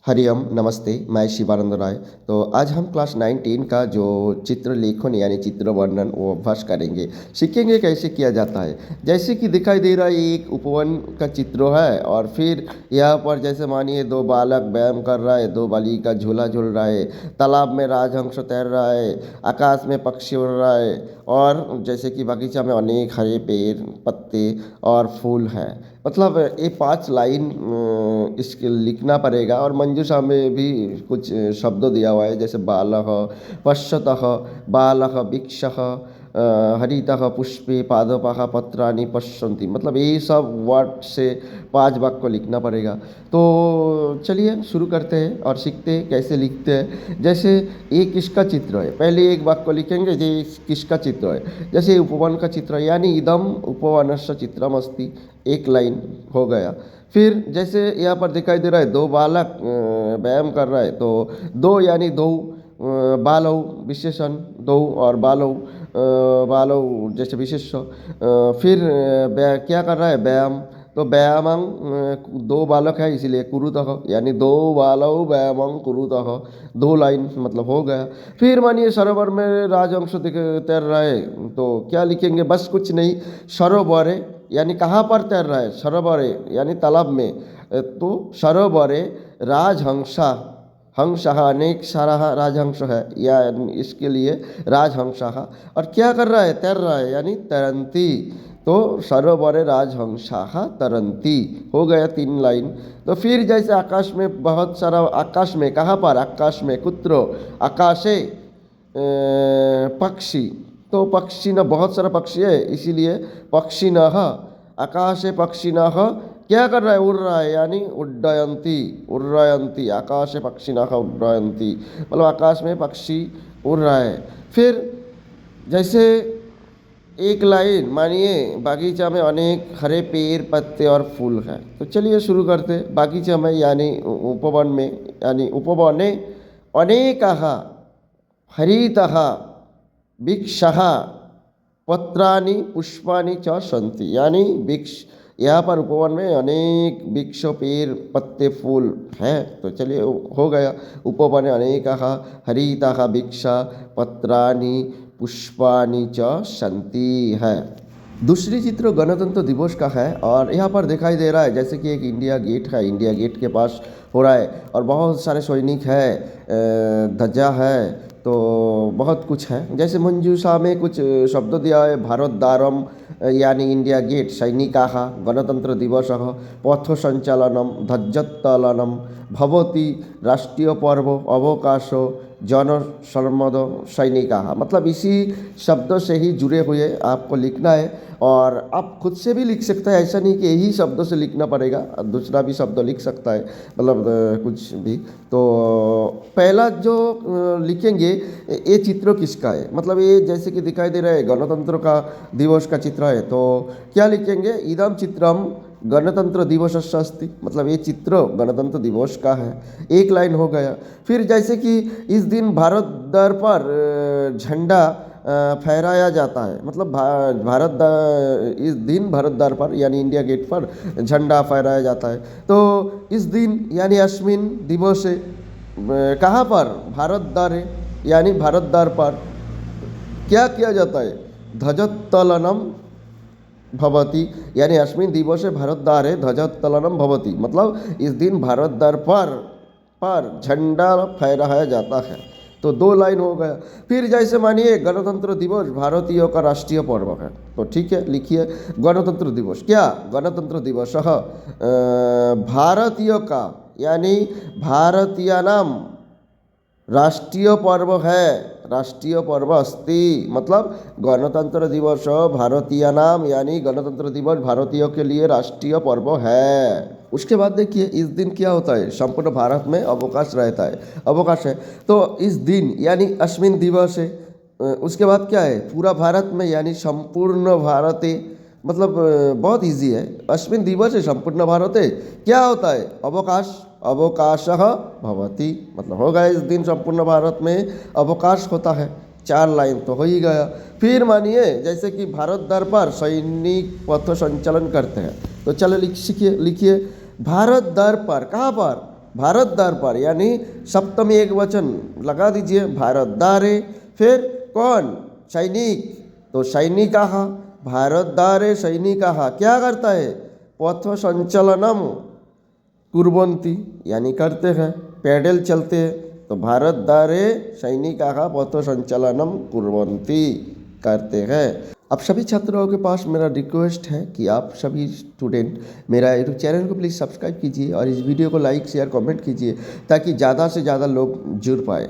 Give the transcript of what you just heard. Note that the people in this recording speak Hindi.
हरिओम नमस्ते। मैं शिवानंद राय। तो आज हम क्लास 9-10 का जो चित्र लेखन यानी चित्र वर्णन वो अभ्यास करेंगे। सीखेंगे कैसे किया जाता है। जैसे कि दिखाई दे रहा है ये एक उपवन का चित्र है और फिर यहाँ पर जैसे मानिए दो बालक व्यायाम कर रहा है, दो बालिका झूला झूल रहा है, तालाब में राजहंस तैर रहा है, आकाश में पक्षी उड़ रहा है और जैसे कि बगीचा में अनेक हरे पेड़ पत्ते और फूल हैं। मतलब ये 5 लाइन इसके लिखना पड़ेगा और मंजूषा में भी कुछ शब्द दिया हुआ है जैसे बालः पश्यतः बालः वृक्षः हरितः पुष्पे पादपः पत्राणि पश्यन्ति। मतलब ये सब वर्ड से 5 वाक्य लिखना पड़ेगा। तो चलिए शुरू करते हैं और सीखते हैं कैसे लिखते हैं। जैसे ये किसका चित्र है, पहले एक वाक्य लिखेंगे ये किसका चित्र है। जैसे उपवन का चित्र है यानी इदम उपवनस्य चित्रम अस्ति, एक लाइन हो गया। फिर जैसे यहाँ पर दिखाई दे रहा है दो बालक व्यायाम कर रहा है, तो दो यानी दो बालौ विशेषण दो और बालौ बालौ जैसे विशेष फिर क्या कर रहा है व्यायाम, तो व्यायामं दो बालक है इसीलिए कुरुतः यानी दो बालौ व्यायामं कुरुतः, दो लाइन मतलब हो गया। फिर मानिए सरोवर में राजहंस तैर रहा है, तो क्या लिखेंगे, बस कुछ नहीं, सरोवरे यानी कहाँ पर तैर रहा है, सरोवरे यानी तालाब में, तो सरोवरे राजहंसा, हंसः अनेक सारा राजहंस है या इसके लिए राजहंसः, और क्या कर रहा है, तैर रहा है यानी तरंती, तो सरोवरे राजहंसः तरंती हो गया 3 लाइन। तो फिर जैसे आकाश में बहुत सारा, आकाश में कहाँ पर, आकाश में कुत्र आकाशे पक्षी, तो पक्षी न बहुत सारा पक्षी है इसीलिए पक्षिणः, आकाशे पक्षिणः क्या कर रहा है, उड़ रहा है यानी उड्डयंती, उड्डयंती आकाशे पक्षिणः उड्डयंती, मतलब आकाश में पक्षी उड़ रहा है। फिर जैसे एक लाइन मानिए बागीचा में अनेक हरे पेड़ पत्ते और फूल हैं, तो चलिए शुरू करते। बागीचा में यानी उपवन में यानी उपवने अनेकः हरितः वृक्षः पत्राणि पुष्पाणि च सन्ति, यानी वृक्ष, यहाँ पर उपवन में अनेक वृक्ष पेड़ पत्ते फूल हैं। तो चलिए हो गया, उपवने अनेकः हरितः वृक्ष पत्राणि पुष्पाणि च सन्ति है। दूसरी चित्र गणतंत्र दिवस का है और यहाँ पर दिखाई दे रहा है जैसे कि एक इंडिया गेट है, इंडिया गेट के पास हो रहा है और बहुत सारे सैनिक है, ध्वजा है, तो बहुत कुछ है। जैसे मंजूषा में कुछ शब्द दिया है, भारत द्वारम यानी इंडिया गेट, सैनिकाः गणतंत्र दिवसः पथ संचालनम ध्वजोत्तोलनम भवति राष्ट्रीय पर्व अवकाशो जनसम्मद सैनिकाः, मतलब इसी शब्दों से ही जुड़े हुए आपको लिखना है और आप खुद से भी लिख सकते हैं, ऐसा नहीं कि यही शब्दों से लिखना पड़ेगा, दूसरा भी शब्द लिख सकता है, मतलब कुछ भी। तो पहला जो लिखेंगे ये चित्र किसका है, मतलब ये जैसे कि दिखाई दे रहा है गणतंत्र का दिवस का चित्र है, तो क्या लिखेंगे, इदम चित्रम गणतंत्र दिवसस्य अस्ति, मतलब ये चित्र गणतंत्र दिवस का है, एक लाइन हो गया। फिर जैसे कि इस दिन भारत द्वार पर झंडा फहराया जाता है, मतलब इस दिन भारत द्वार पर यानी इंडिया गेट पर झंडा फहराया जाता है। तो इस दिन यानी अस्मिन दिवसे कहाँ पर, भारत द्वारे यानी भारत द्वार पर क्या किया जाता है, ध्वजोत्तोलनम भवति, यानी अस्मिन दिवसे भारत द्वारे ध्वजोत्तोलनम भवति, मतलब इस दिन भारत द्वार पर झंडा फहराया जाता है। तो 2 लाइन हो गया। फिर जैसे मानिए गणतंत्र दिवस भारतीयों का राष्ट्रीय पर्व है, तो ठीक है लिखिए गणतंत्र दिवस, क्या गणतंत्र दिवस भारतीयों का यानी भारतीय नाम राष्ट्रीय पर्व है, राष्ट्रीय पर्व अस्ति, मतलब गणतंत्र दिवस भारतीय नाम यानी गणतंत्र दिवस भारतीयों के लिए राष्ट्रीय पर्व है। उसके बाद देखिए इस दिन क्या होता है, संपूर्ण भारत में अवकाश रहता है, अवकाश है, तो इस दिन यानी अस्मिन दिवस है। उसके बाद क्या है, पूरा भारत में यानी संपूर्ण भारते, मतलब बहुत इजी है, अस्मिन दिवस है संपूर्ण भारते क्या होता है, अवकाश, अवकाशः भवति, मतलब हो गया इस दिन संपूर्ण भारत में अवकाश होता है। 4 लाइन तो हो ही गया। फिर मानिए जैसे कि भारत द्वार पर सैनिक पथ संचालन करते हैं, तो चलो सीखिए, लिखिए भारत द्वार पर, कहाँ पर, भारतदार पर, यानी सप्तमी एक वचन लगा दीजिए भारतदारे। फिर कौन? सैनिक, तो सैनिकाः, भारतदारे सैनिकाः क्या करता है? पथ संचलनम कुर्वन्ति, यानी करते हैं, पैदल चलते हैं, तो भारतदारे सैनिकाः पथ संचलनम कुर्वन्ति करते हैं। अब सभी छात्रों के पास मेरा रिक्वेस्ट है कि आप सभी स्टूडेंट मेरा यूट्यूब चैनल को प्लीज़ सब्सक्राइब कीजिए और इस वीडियो को लाइक शेयर कमेंट कीजिए ताकि ज़्यादा से ज़्यादा लोग जुड़ पाए।